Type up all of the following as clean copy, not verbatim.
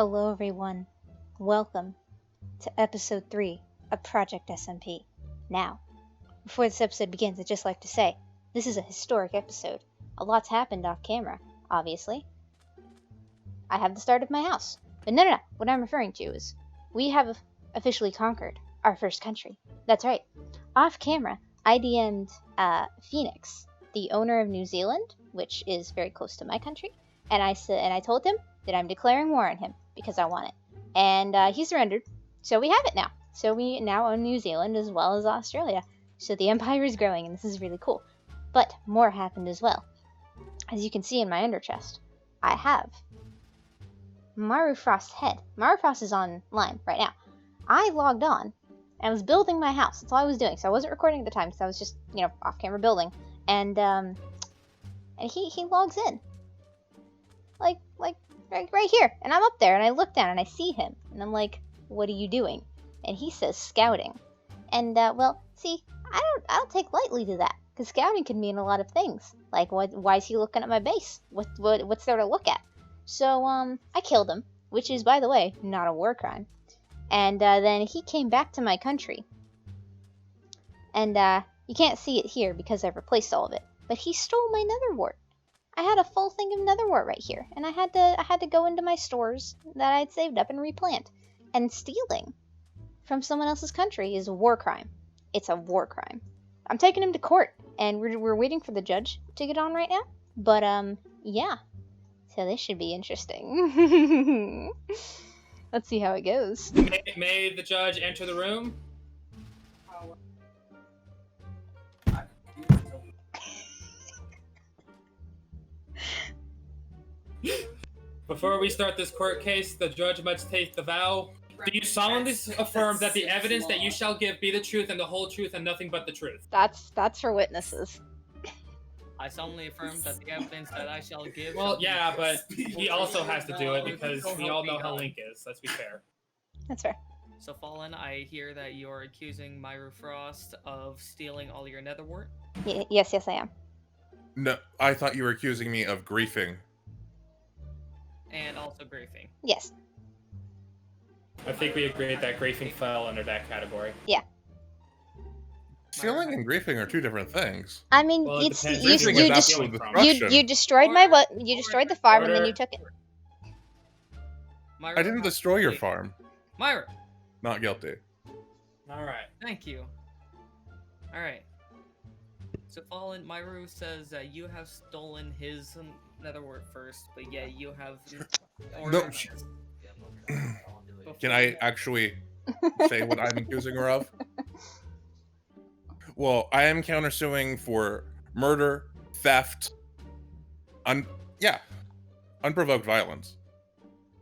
Hello everyone, welcome to episode 3 of Project SMP. Now, before this episode begins, I'd just like to say, this is a historic episode. A lot's happened off camera, obviously. I have the start of my house. But no, what I'm referring to is, we have officially conquered our first country. That's right. Off camera, I DM'd Phoenix, the owner of New Zealand, which is very close to my country, and I told him that I'm declaring war on him because I want it. And he surrendered, so we have it now. So we now own New Zealand as well as Australia. So the empire is growing, and this is really cool. But more happened as well. As you can see in my ender chest, I have MairuFrost's head. MairuFrost is online right now. I logged on, and I was building my house. That's all I was doing. So I wasn't recording at the time, because I was just, off camera building. And he logs in. Like right here, and I'm up there, and I look down, and I see him, and I'm like, "What are you doing?" And he says, "Scouting." And well, see, I don't take lightly to that, because scouting can mean a lot of things. Like, why is he looking at my base? What's there to look at? So I killed him, which is, by the way, not a war crime. And then he came back to my country, and you can't see it here because I've replaced all of it, but he stole my nether wart. I had a full thing of nether wart right here, and I had to go into my stores that I'd saved up and replant. And stealing from someone else's country is a war crime. It's a war crime. I'm taking him to court, and we're waiting for the judge to get on right now. But yeah. So this should be interesting. Let's see how it goes. May the judge enter the room? Before we start this court case, the judge must take the vow. Do you solemnly affirm that the evidence that you shall give be the truth and the whole truth and nothing but the truth? That's for witnesses. I solemnly affirm that the evidence that I shall give... Well, yeah, but he also has to do it because we all know how Link is. Let's be fair. That's fair. So, Fallen, I hear that you're accusing MairuFrost of stealing all your nether wart? Yes, I am. No, I thought you were accusing me of griefing. And also griefing. Yes. I think we agreed that griefing fell under that category. Yeah. Stealing and griefing are two different things. I mean, Well, you destroyed you destroyed the farm and then you took it. I didn't destroy your farm. Myra! Not guilty. Alright. Thank you. Alright. So, Fallen, Mairu says that you have stolen his nether wart first, but yeah, you have... No, can I actually say what I'm accusing her of? Well, I am countersuing for murder, theft, unprovoked violence.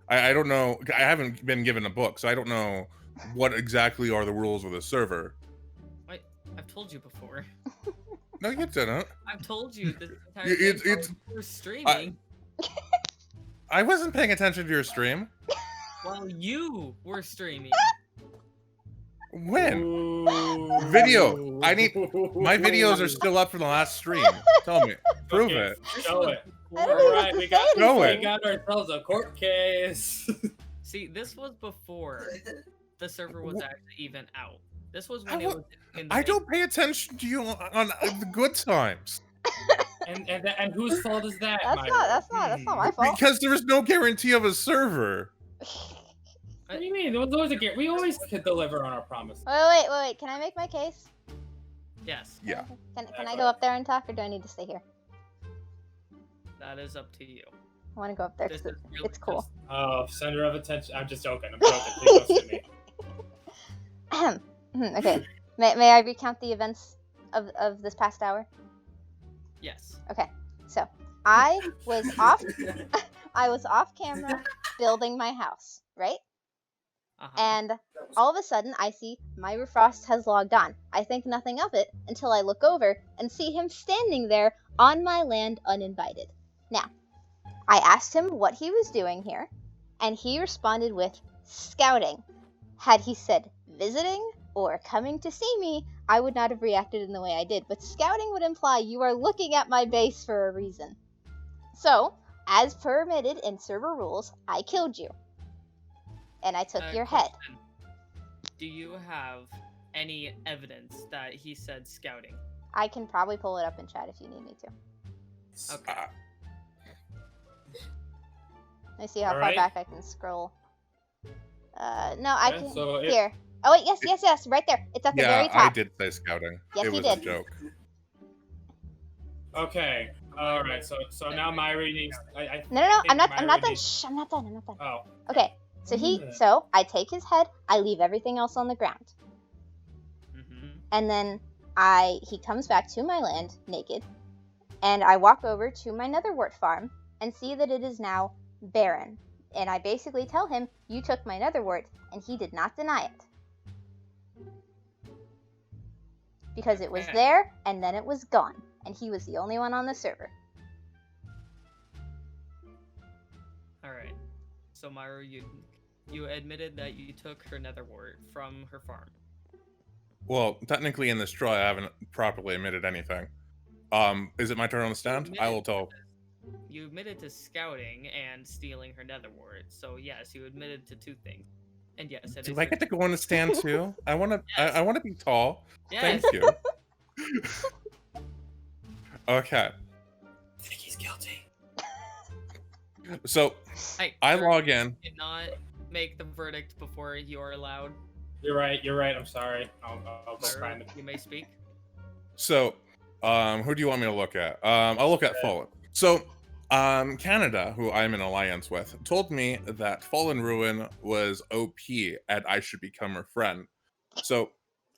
I don't know, I haven't been given a book, so I don't know what exactly are the rules of the server. Wait, I've told you before. No, you didn't. I've told you this entire time we're streaming. I wasn't paying attention to your stream. While you were streaming. When? Ooh. Video. I need... My videos are still up from the last stream. Tell me. Prove Okay, it. Show it. I don't even Alright, we got ourselves a court case. See, this was before the server was actually even out. This was when it was in the I don't pay attention to you on the good times. And whose fault is that? That's not my fault. Because there was no guarantee of a server. What do you mean? We always could deliver on our promise. Wait, can I make my case? Yes, Yeah. Can I go up there and talk, or do I need to stay here? that is up to you. I want to go up there This because is really it's cool. just- Oh, center of attention. I'm just joking. Please don't sue me. Okay. May I recount the events of this past hour? Yes. Okay. So I was off camera building my house, right? And all of a sudden, I see MairuFrost has logged on. I think nothing of it until I look over and see him standing there on my land uninvited. Now, I asked him what he was doing here, and he responded with scouting. Had he said visiting or coming to see me, I would not have reacted in the way I did, but scouting would imply you are looking at my base for a reason. So, as permitted in server rules, I killed you. and I took your head. Question. Do you have any evidence that he said scouting? I can probably pull it up in chat if you need me to. Okay. Let me see how far Alright. back I can scroll. No, I Okay, can. so it- Here. Oh wait, yes, right there. It's at the very Yeah, I top. did say scouting. Yes, it you was did. a joke. Okay. All right. So now Myri needs. No, think I'm not Myri done. needs- Shh, I'm not done. Oh. Okay, so I take his head, I leave everything else on the ground, and then he comes back to my land naked, and I walk over to my netherwort farm and see that it is now barren. And I basically tell him, you took my netherwort, and he did not deny it. Because it was Okay. there, and then it was gone, and he was the only one on the server. All right. So Myra, you admitted that you took her netherwort from her farm. Well, technically in this trial, I haven't properly admitted anything. Is it my turn on the stand? I will tell. You admitted to scouting and stealing her netherwort. So yes, you admitted to 2 things. And yes, it Do is I your get to go on the stand too? I want to. Yes. I want to be tall. Yes. Thank you. Okay. I think he's guilty. So Hey, I sir, log in. did not make the verdict before you are allowed. You're right. I'm sorry. I'll go Myra, find it. you may speak. So, who do you want me to look at? I'll look at Fallen. So, Canada, who I'm in alliance with, told me that Fallen Ruin was OP and I should become her friend. So,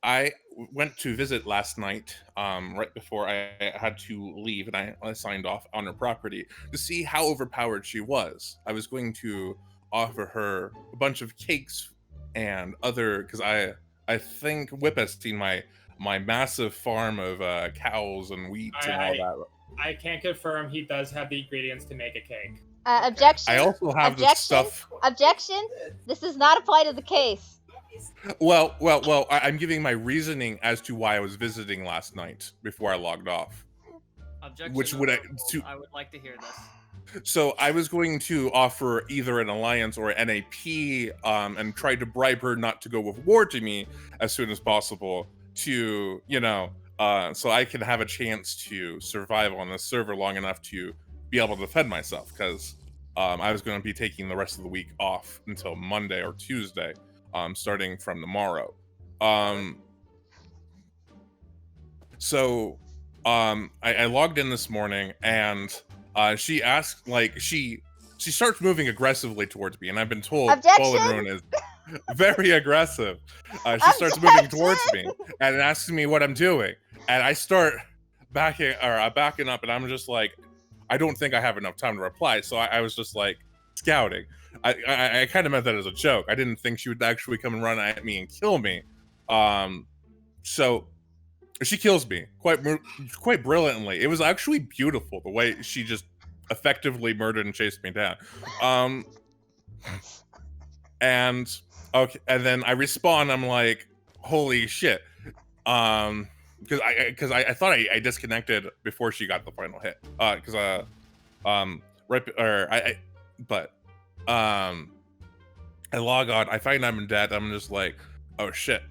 I went to visit last night, right before I had to leave, and I signed off on her property to see how overpowered she was. I was going to offer her a bunch of cakes and other, because I think Whip has seen my massive farm of cows and wheat and all that. I can't confirm he does have the ingredients to make a cake. Objection. I also have the Objection. stuff. Objection. This does not apply to the case. Well. I'm giving my reasoning as to why I was visiting last night before I logged off. Objection. Which would I I would like to hear this. So I was going to offer either an alliance or an NAP, and try to bribe her not to go with war to me as soon as possible to, so I can have a chance to survive on this server long enough to be able to defend myself. Because I was going to be taking the rest of the week off until Monday or Tuesday, starting from tomorrow. I logged in this morning and she asked, she starts moving aggressively towards me, and I've been told Fallen Ruin is very aggressive. She starts moving towards me and asks me what I'm doing, and I start backing up, and I'm just like, I don't think I have enough time to reply, so I was just like, scouting. I kind of meant that as a joke. I didn't think she would actually come and run at me and kill me. So she kills me quite brilliantly. It was actually beautiful the way she just effectively murdered and chased me down. And then I respawn. I'm like, holy shit. Because I thought I disconnected before she got the final hit. I log on. I find I'm dead. I'm just like, oh shit.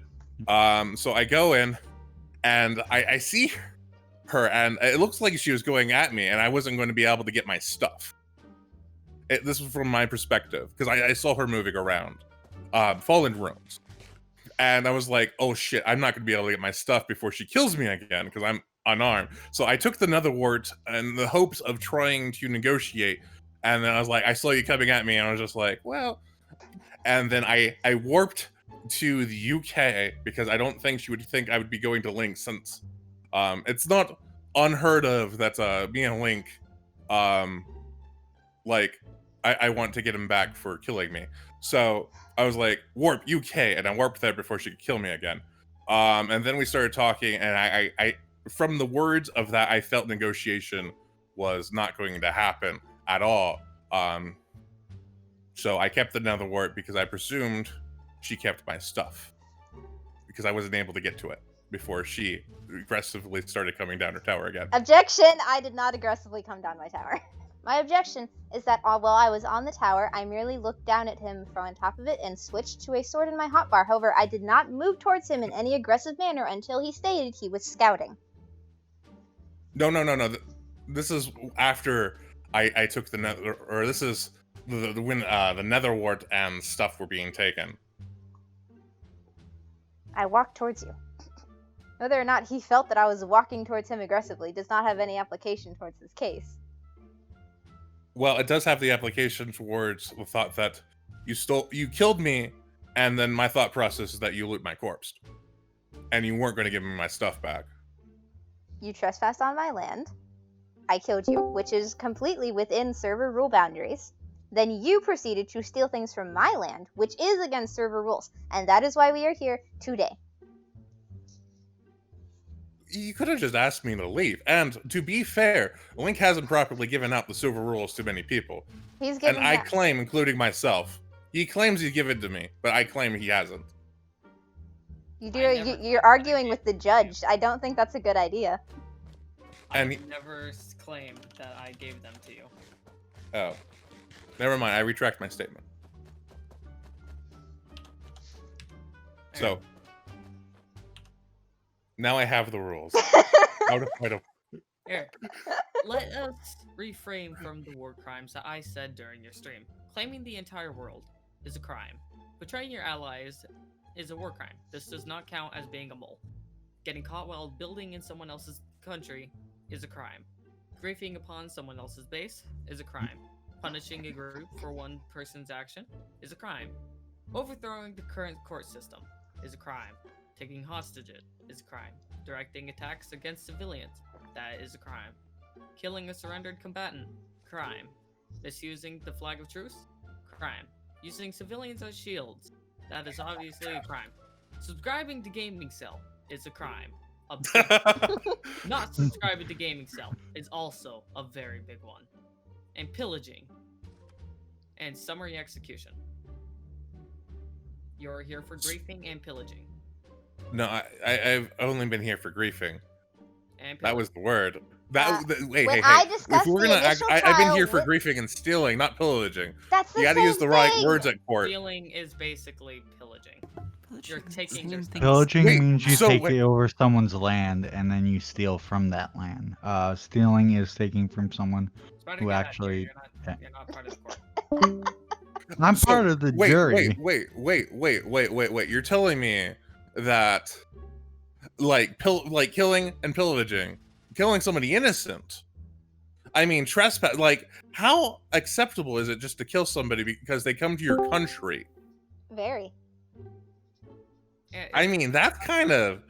So I go in. And I see her, and it looks like she was going at me, and I wasn't going to be able to get my stuff. This was from my perspective, because I saw her moving around. Fallen Ruins. And I was like, oh shit, I'm not going to be able to get my stuff before she kills me again, because I'm unarmed. So I took the netherwort in the hopes of trying to negotiate, and then I was like, I saw you coming at me, and I was just like, well... And then I warped to the UK because I don't think she would think I would be going to Link, since it's not unheard of that me and Link I want to get him back for killing me. So I was like, warp UK, and I warped there before she could kill me again. And then we started talking, and I from the words of that, I felt negotiation was not going to happen at all. So I kept the netherwort because I presumed she kept my stuff, because I wasn't able to get to it before she aggressively started coming down her tower again. Objection! I did not aggressively come down my tower. My objection is that while I was on the tower, I merely looked down at him from on top of it and switched to a sword in my hotbar. However, I did not move towards him in any aggressive manner until he stated he was scouting. No. This is after I took the nether, or this is when the nether wart and stuff were being taken. I walked towards you. Whether or not he felt that I was walking towards him aggressively does not have any application towards this case. Well, it does have the application towards the thought that you killed me, and then my thought process is that you loot my corpse, and you weren't going to give me my stuff back. You trespassed on my land. I killed you, which is completely within server rule boundaries. Then you proceeded to steal things from my land, which is against server rules, and that is why we are here today. You could have just asked me to leave. And to be fair, Link hasn't properly given out the server rules to many people. He's given And I that. claim, including myself, he claims he's given it to me, but I claim he hasn't. You're arguing with the judge. I don't think that's a good idea. And I never claimed that I gave them to you. Oh. Never mind, I retract my statement. So, now I have the rules. Here, let us reframe from the war crimes that I said during your stream. Claiming the entire world is a crime. Betraying your allies is a war crime. This does not count as being a mole. Getting caught while building in someone else's country is a crime. Griefing upon someone else's base is a crime. Punishing a group for one person's action is a crime. Overthrowing the current court system is a crime. Taking hostages is a crime. Directing attacks against civilians, that is a crime. Killing a surrendered combatant, crime. Misusing the flag of truce, crime. Using civilians as shields, that is obviously a crime. Subscribing to GamingCell is a crime. Not subscribing to GamingCell is also a very big one. And pillaging. And summary execution. You're here for griefing and pillaging. No, I've only been here for griefing. And that was the word. Wait, when hey. I discussed If we're the gonna initial I've been trial here for with- griefing and stealing, not pillaging. That's the You gotta same use the right thing. words at court. Stealing is basically pillaging. You're taking their things. Pillaging Wait, means you so take wait- over someone's land and then you steal from that land. Stealing is taking from someone who SpiderKnight, actually. You're not part of the court. I'm So, part of the jury. Wait. You're telling me that killing and pillaging, killing somebody innocent. I mean, trespass. Like, how acceptable is it just to kill somebody because they come to your country? Very. Yeah, I mean, that's kind of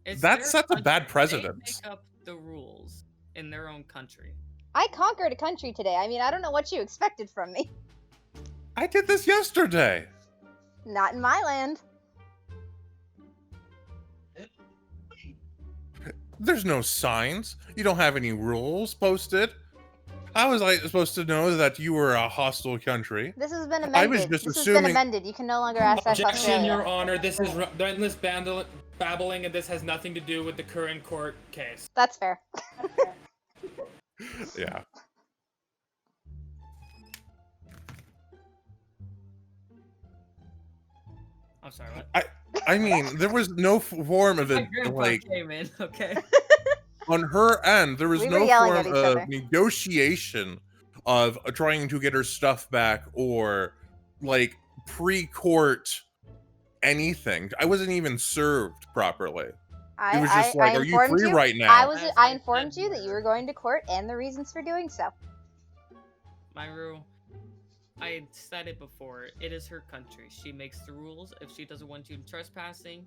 it's that their sets a bad country. precedent. They make up the rules in their own country. I conquered a country today. I mean, I don't know what you expected from me. I did this yesterday. Not in my land. There's no signs. You don't have any rules posted. How was I supposed to know that you were a hostile country? This has been amended. I was just this has assuming- been amended. You can no longer ask that Objection, Your Australia. Honor. This is endless babbling, and this has nothing to do with the current court case. That's fair. Yeah. I'm sorry, what? I mean, there was no form of My it, grandpa like, came in, okay? on her end, there was We were no yelling at form each of other. negotiation of trying to get her stuff back or, like, pre-court anything. I wasn't even served properly. It was just like, are you informed free you? right now? As I I informed said, you that you were going to court and the reasons for doing so. Mairu, I said it before. It is her country. She makes the rules. If she doesn't want you trespassing,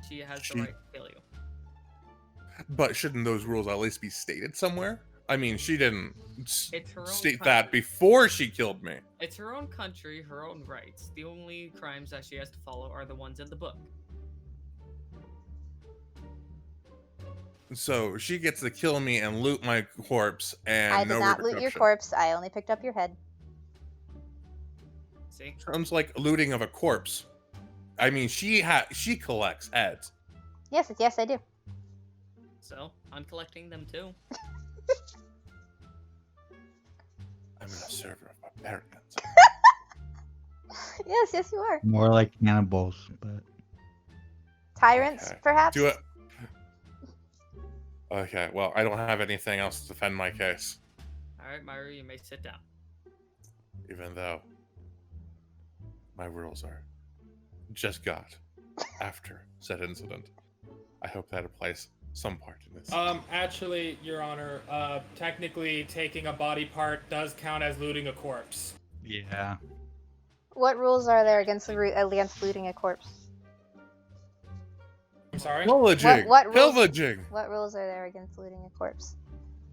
she has the right to kill you. But shouldn't those rules at least be stated somewhere? I mean, she didn't It's her own state country. that before she killed me. It's her own country, her own rights. The only crimes that she has to follow are the ones in the book. So she gets to kill me and loot my corpse, and I did no not loot your repercussion. corpse. I only picked up your head. See? Sounds like looting of a corpse. I mean, she collects heads. Yes, yes, I do. So, I'm collecting them too. I'm in a server of barbarians. Yes, you are. More like cannibals, but Tyrants, Okay. perhaps? Do it. Okay, well, I don't have anything else to defend my case. Alright, Mairu, you may sit down. Even though my rules are just got after said incident. I hope that applies some part in this. Actually, Your Honor, technically taking a body part does count as looting a corpse. yeah. What rules are there against looting a corpse? I'm sorry? Pillaging! what rules- Pillaging! What rules are there against looting a corpse?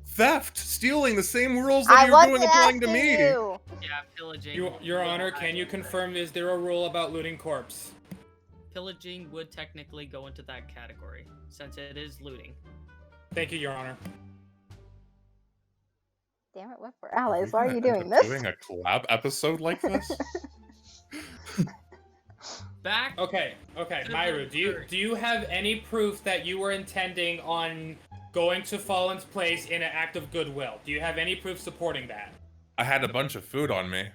Theft! Stealing! The same rules that I you're wasn't doing applying to asking me! you. Yeah, pillaging. Your Honor, can you confirm is there a rule about looting corpse? Pillaging would technically go into that category, since it is looting. Thank you, Your Honor. Damn it, we're allies. Why are you doing this? Doing a collab episode like this? Back. Okay, Mairu, do you have any proof that you were intending on going to Fallen's place in an act of goodwill? Do you have any proof supporting that? I had a bunch of food on me.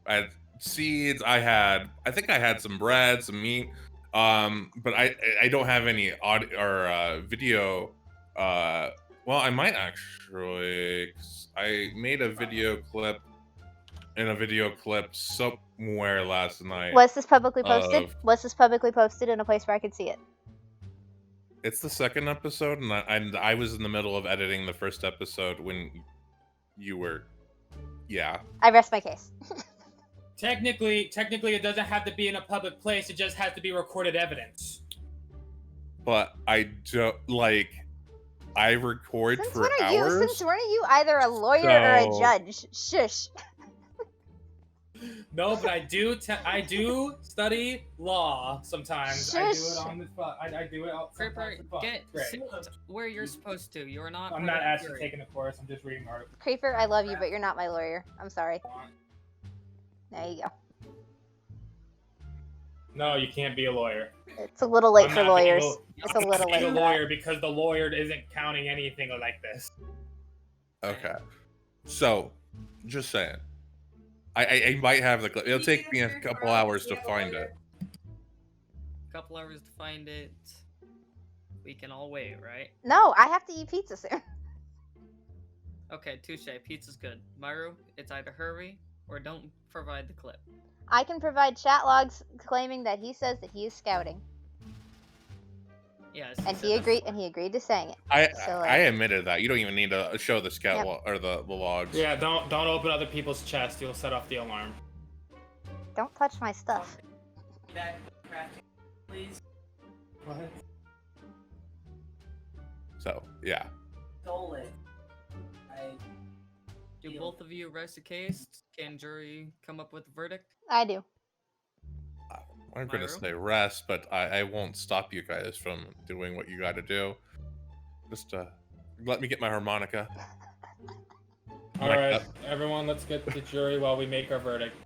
I had seeds. I think I had some bread, some meat. But I don't have any audio or video. Well, I might actually. I made a video clip. In a video clip somewhere last night. Was this publicly posted? Was this publicly posted in a place where I could see it? It's the second episode, and I was in the middle of editing the first episode when you were. Yeah. I rest my case. Technically, it doesn't have to be in a public place. It just has to be recorded evidence. But I don't like. I record Since for when are hours. you? Since when are you either a lawyer or a So- judge? Shush. No, but I do study law sometimes. I do Shush. it on the spot. I do it out Creeper, sometimes for fun. get Great. sit where you're supposed to. You're not. I'm part not of the actually jury. taking a course. I'm just reading articles. Creeper, I love you, but you're not my lawyer. I'm sorry. There you go. No, you can't be a lawyer. It's a little late I'm for not being lawyers. a- It's a little I'm late being for a that. lawyer because the lawyer isn't counting anything like this. Okay. So, just saying. I might have the clip. It'll take me a couple hours to find it. Couple hours to find it. We can all wait, right? No, I have to eat pizza soon. Okay, touche. Pizza's good. Mairu, it's either hurry or don't provide the clip. I can provide chat logs claiming that he says that he is scouting, Yes. and he agreed to saying it. So, I admitted that. You don't even need to show the scout Yep. or the logs. Yeah, don't open other people's chests. You'll set off the alarm. Don't touch my stuff. Back crafting, please. What? So, yeah. Stole it. Do both of you rest the case? Can jury come up with a verdict? I do. I'm going to Myro? say rest, but I won't stop you guys from doing what you got to do. Just let me get my harmonica. All Like right, that. everyone, let's get to the jury while we make our verdict.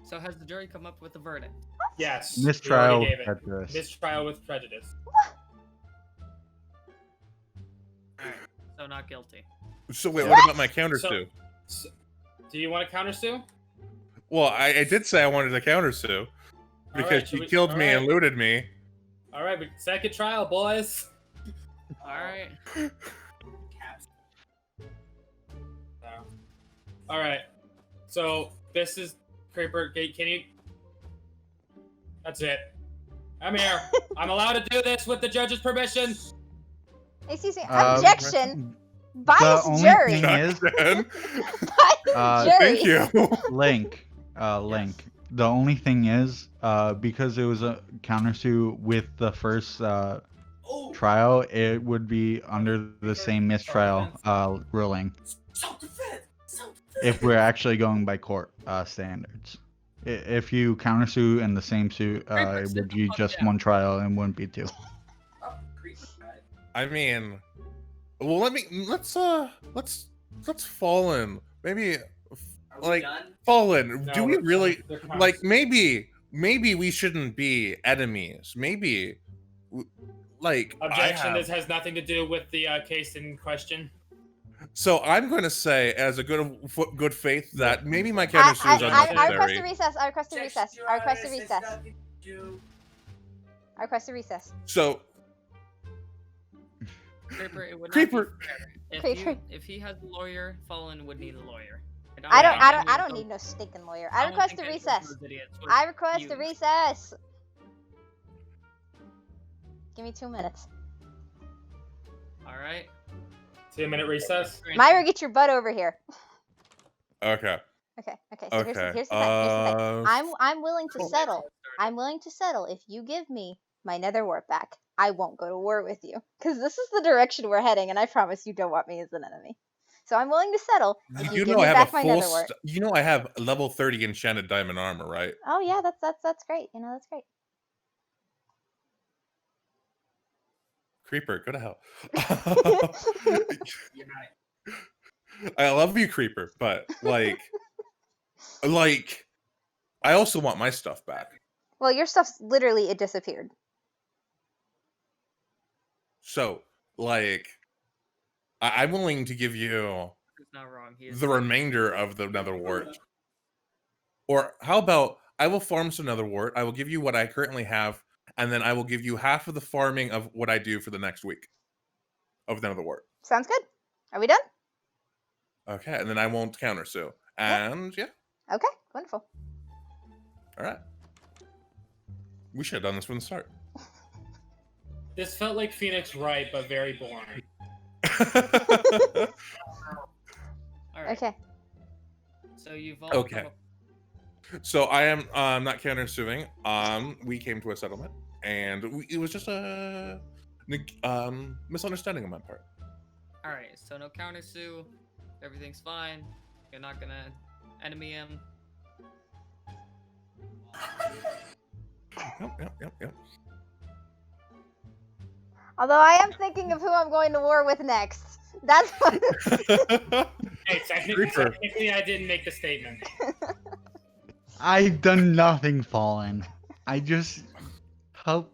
So has the jury come up with a verdict? Yes. Mistrial we already with gave it. prejudice. Mistrial with prejudice. So not guilty. So, wait, What? what about my counter So- sue? Do you want to countersue? Well, I did say I wanted to counter sue. Because Alright, she should we- killed me and alright. looted me. All right, second trial, boys. Alright. Caps. All right. So this is Creeper. Can you? That's it. I'm here. I'm allowed to do this with the judge's permission. Excuse me. Um, Objection. The Biased only jury. thing is, Biased jury. Thank you. Link. Link. The only thing is, because it was a countersue with the first trial, it would be under the same mistrial ruling Self-defense. Self-defense. if we're actually going by court standards. If you countersue in the same suit, it would be just one trial and wouldn't be two. Oh, creep. Right. I mean, well, let's Fallen. Maybe, Are we like, done? Fallen. No, do we we're- really they're coming. like? Maybe we shouldn't be enemies. Maybe, like Objection. I have, This has nothing to do with the case in question. so I'm going to say, as a good faith, that maybe my I, counter sue is I request a unnecessary. recess. I request a recess. I request a recess. I request a recess. So, Creeper, it would Creeper. not be fair. Creeper. If he has a lawyer, Fallen would need a lawyer. And I don't need no stinking lawyer. I don't request think a any of recess. those idiots would I request a use- recess. Give me 2 minutes. All right. 2-minute recess. Myra, get your butt over here. okay. Okay. So here's the Okay. thing. Here's the thing. Uh, I'm willing to settle. I'm willing to settle if you give me my nether wart back. I won't go to war with you because this is the direction we're heading, and I promise you don't want me as an enemy. So I'm willing to settle if you You give know me I have back a my full. nether wart. You know I have level 30 enchanted diamond armor, right? Oh yeah, that's great. You know that's great. Creeper, go to hell. You're right. I love you, Creeper, but like, I also want my stuff back. Well, your stuff's literally it disappeared. So, like, I'm willing to give you He's not wrong. He is the remainder of the nether wart. Or how about I will farm some nether wart. I will give you what I currently have, and then I will give you half of the farming of what I do for the next week of nether wart. Sounds good. Are we done? Okay, and then I won't counter sue. And yeah, Okay, wonderful. all right. We should have done this from the start. This felt like Phoenix Wright, but very boring. All right. Okay. So you've all Okay. come up- So I am not counter suing. We came to a settlement, and it was just a misunderstanding on my part. All right. So no countersue. Everything's fine. You're not gonna enemy him. Yep. Although I am thinking of who I'm going to war with next. That's what. Hey, Creeper. technically, I didn't make the statement. I've done nothing, Fallen. I just helped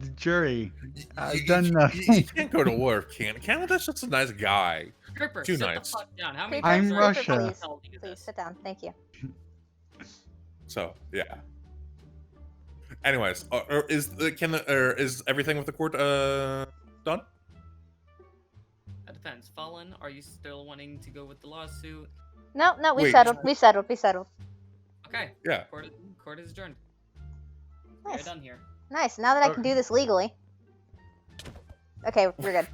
the jury. I've done You nothing. can't go to war with Canada. Canada's just a nice guy. Creeper, Too sit nice. the fuck down. How many Creeper, I'm times are Russia. gonna Please, tell you please this? sit down. Thank you. So yeah. Anyways, is everything with the court done? That depends. Fallen, are you still wanting to go with the lawsuit? No, we Wait. settled. We settled. Okay. Yeah. Court is adjourned. Nice. We're done here. Nice. Now that I can do this legally. Okay, we're good.